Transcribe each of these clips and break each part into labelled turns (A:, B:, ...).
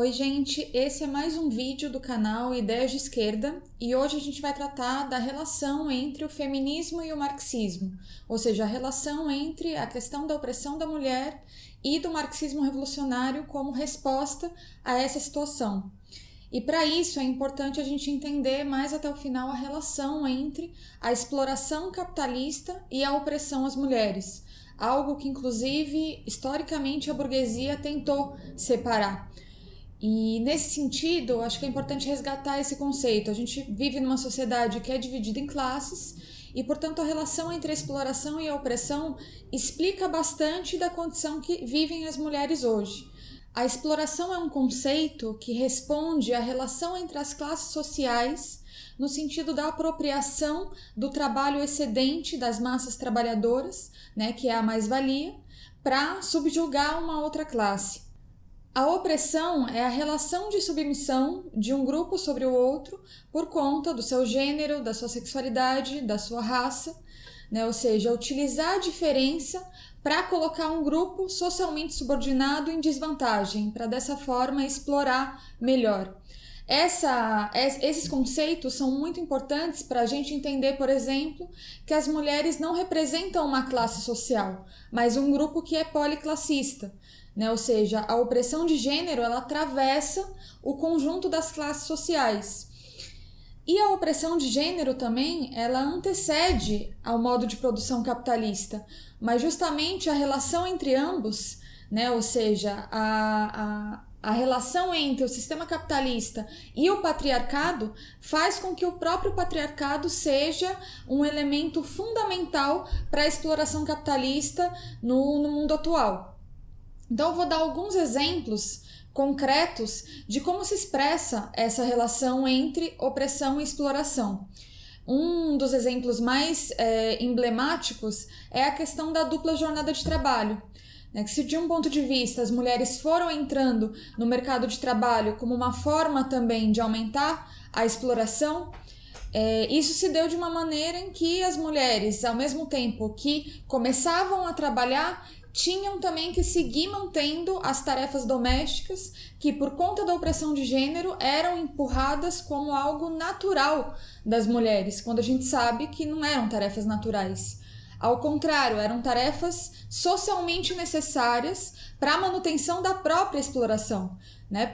A: Oi, gente, esse é mais um vídeo do canal Ideias de Esquerda e hoje a gente vai tratar da relação entre o feminismo e o marxismo, ou seja, a relação entre a questão da opressão da mulher e do marxismo revolucionário como resposta a essa situação. E para isso é importante a gente entender mais até o final a relação entre a exploração capitalista e a opressão às mulheres, algo que inclusive historicamente a burguesia tentou separar. E nesse sentido, acho que é importante resgatar esse conceito. A gente vive numa sociedade que é dividida em classes e, portanto, a relação entre a exploração e a opressão explica bastante da condição que vivem as mulheres hoje. A exploração é um conceito que responde à relação entre as classes sociais no sentido da apropriação do trabalho excedente das massas trabalhadoras, que é a mais-valia, para subjugar uma outra classe. A opressão é a relação de submissão de um grupo sobre o outro por conta do seu gênero, da sua sexualidade, da sua raça, ou seja, utilizar a diferença para colocar um grupo socialmente subordinado em desvantagem, para dessa forma explorar melhor. Esses conceitos são muito importantes para a gente entender, por exemplo, que as mulheres não representam uma classe social, mas um grupo que é policlassista. Ou seja, a opressão de gênero ela atravessa o conjunto das classes sociais. E a opressão de gênero também ela antecede ao modo de produção capitalista, mas justamente a relação entre ambos, ou seja, a relação entre o sistema capitalista e o patriarcado faz com que o próprio patriarcado seja um elemento fundamental para a exploração capitalista no mundo atual. Então, eu vou dar alguns exemplos concretos de como se expressa essa relação entre opressão e exploração. Um dos exemplos mais emblemáticos é a questão da dupla jornada de trabalho. Que se de um ponto de vista as mulheres foram entrando no mercado de trabalho como uma forma também de aumentar a exploração, isso se deu de uma maneira em que as mulheres, ao mesmo tempo que começavam a trabalhar, tinham também que seguir mantendo as tarefas domésticas que, por conta da opressão de gênero, eram empurradas como algo natural das mulheres, quando a gente sabe que não eram tarefas naturais. Ao contrário, eram tarefas socialmente necessárias para a manutenção da própria exploração.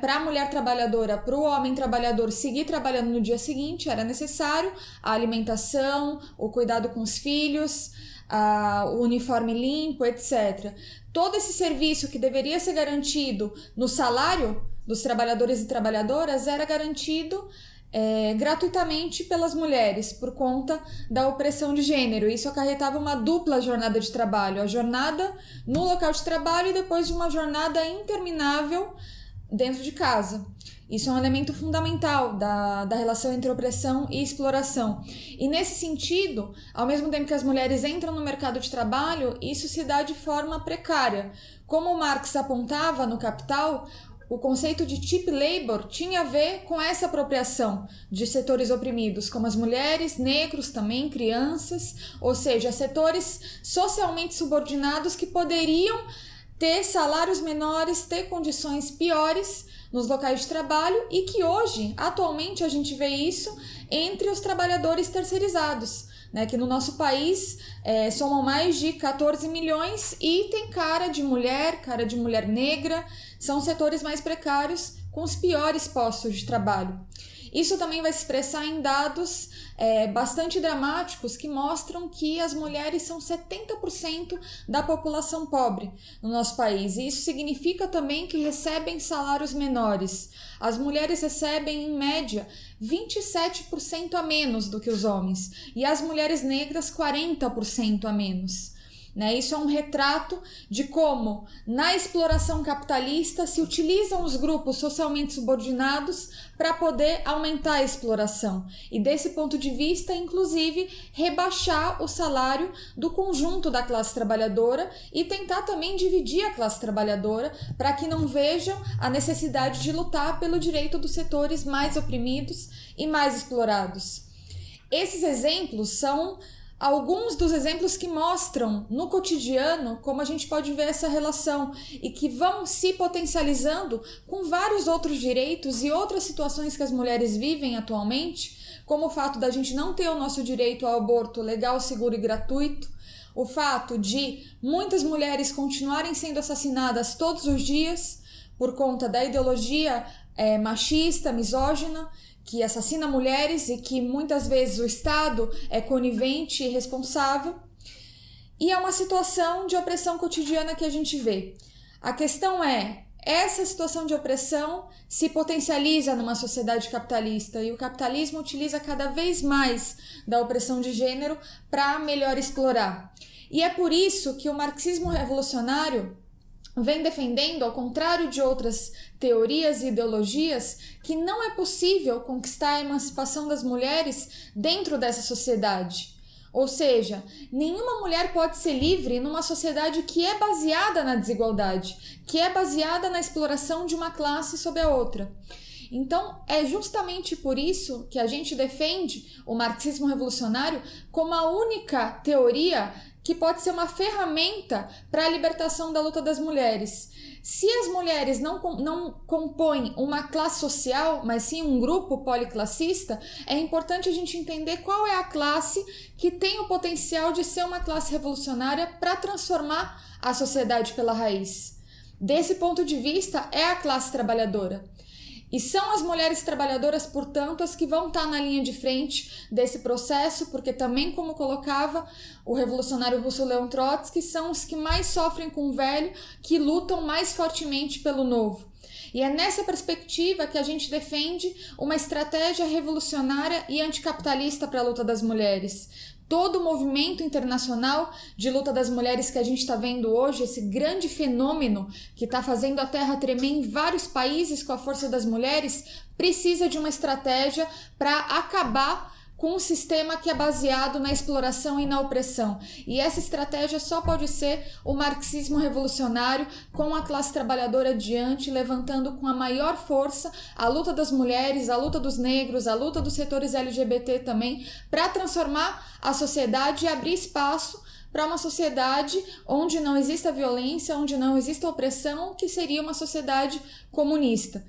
A: Para a mulher trabalhadora, para o homem trabalhador seguir trabalhando no dia seguinte, era necessário a alimentação, o cuidado com os filhos, o uniforme limpo, etc. Todo esse serviço que deveria ser garantido no salário dos trabalhadores e trabalhadoras era garantido gratuitamente pelas mulheres por conta da opressão de gênero. Isso acarretava uma dupla jornada de trabalho, a jornada no local de trabalho e depois de uma jornada interminável dentro de casa. Isso é um elemento fundamental da relação entre opressão e exploração. E nesse sentido, ao mesmo tempo que as mulheres entram no mercado de trabalho, isso se dá de forma precária. Como Marx apontava no Capital, o conceito de cheap labor tinha a ver com essa apropriação de setores oprimidos, como as mulheres, negros também, crianças, ou seja, setores socialmente subordinados que poderiam ter salários menores, ter condições piores nos locais de trabalho e que hoje, atualmente, a gente vê isso entre os trabalhadores terceirizados, que no nosso país somam mais de 14 milhões e tem cara de mulher negra, são setores mais precários com os piores postos de trabalho. Isso também vai se expressar em dados bastante dramáticos que mostram que as mulheres são 70% da população pobre no nosso país. E isso significa também que recebem salários menores. As mulheres recebem, em média, 27% a menos do que os homens. E as mulheres negras, 40% a menos. Isso é um retrato de como, na exploração capitalista, se utilizam os grupos socialmente subordinados para poder aumentar a exploração. E desse ponto de vista, inclusive, rebaixar o salário do conjunto da classe trabalhadora e tentar também dividir a classe trabalhadora para que não vejam a necessidade de lutar pelo direito dos setores mais oprimidos e mais explorados. Esses exemplos são alguns dos exemplos que mostram no cotidiano como a gente pode ver essa relação e que vão se potencializando com vários outros direitos e outras situações que as mulheres vivem atualmente, como o fato da gente não ter o nosso direito ao aborto legal, seguro e gratuito, o fato de muitas mulheres continuarem sendo assassinadas todos os dias por conta da ideologia machista, misógina, que assassina mulheres e que muitas vezes o Estado é conivente e responsável. E é uma situação de opressão cotidiana que a gente vê. A questão é, essa situação de opressão se potencializa numa sociedade capitalista e o capitalismo utiliza cada vez mais da opressão de gênero para melhor explorar. E é por isso que o marxismo revolucionário vem defendendo, ao contrário de outras teorias e ideologias, que não é possível conquistar a emancipação das mulheres dentro dessa sociedade. Ou seja, nenhuma mulher pode ser livre numa sociedade que é baseada na desigualdade, que é baseada na exploração de uma classe sobre a outra. Então, é justamente por isso que a gente defende o marxismo revolucionário como a única teoria que pode ser uma ferramenta para a libertação da luta das mulheres. Se as mulheres não compõem uma classe social, mas sim um grupo policlassista, é importante a gente entender qual é a classe que tem o potencial de ser uma classe revolucionária para transformar a sociedade pela raiz. Desse ponto de vista, é a classe trabalhadora. E são as mulheres trabalhadoras, portanto, as que vão estar na linha de frente desse processo, porque também, como colocava o revolucionário russo Leon Trotsky, são os que mais sofrem com o velho, que lutam mais fortemente pelo novo. E é nessa perspectiva que a gente defende uma estratégia revolucionária e anticapitalista para a luta das mulheres. Todo o movimento internacional de luta das mulheres que a gente está vendo hoje, esse grande fenômeno que está fazendo a terra tremer em vários países com a força das mulheres, precisa de uma estratégia para acabar com um sistema que é baseado na exploração e na opressão. E essa estratégia só pode ser o marxismo revolucionário, com a classe trabalhadora adiante, levantando com a maior força a luta das mulheres, a luta dos negros, a luta dos setores LGBT também, para transformar a sociedade e abrir espaço para uma sociedade onde não exista violência, onde não exista opressão, que seria uma sociedade comunista.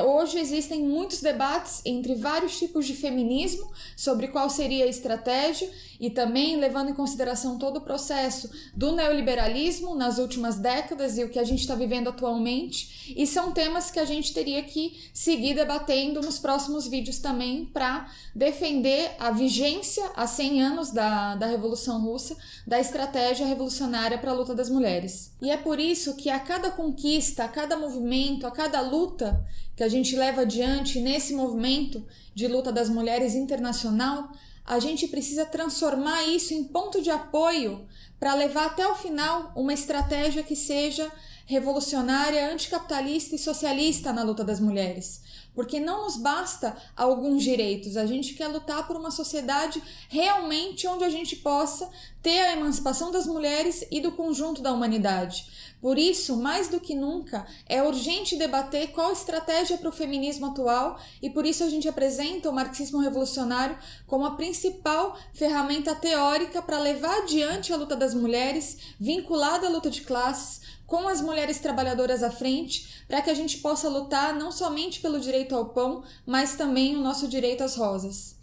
A: Hoje existem muitos debates entre vários tipos de feminismo sobre qual seria a estratégia e também levando em consideração todo o processo do neoliberalismo nas últimas décadas e o que a gente está vivendo atualmente, e são temas que a gente teria que seguir debatendo nos próximos vídeos também para defender a vigência há 100 anos da Revolução Russa, da estratégia revolucionária para a luta das mulheres. E é por isso que a cada conquista, a cada movimento, a cada luta que a gente leva adiante nesse movimento de luta das mulheres internacional, a gente precisa transformar isso em ponto de apoio para levar até o final uma estratégia que seja revolucionária, anticapitalista e socialista na luta das mulheres. Porque não nos basta alguns direitos, a gente quer lutar por uma sociedade realmente onde a gente possa ter a emancipação das mulheres e do conjunto da humanidade. Por isso, mais do que nunca, é urgente debater qual a estratégia para o feminismo atual e por isso a gente apresenta o marxismo revolucionário como a principal ferramenta teórica para levar adiante a luta das mulheres, vinculada à luta de classes, com as mulheres trabalhadoras à frente, para que a gente possa lutar não somente pelo direito ao pão, mas também o nosso direito às rosas.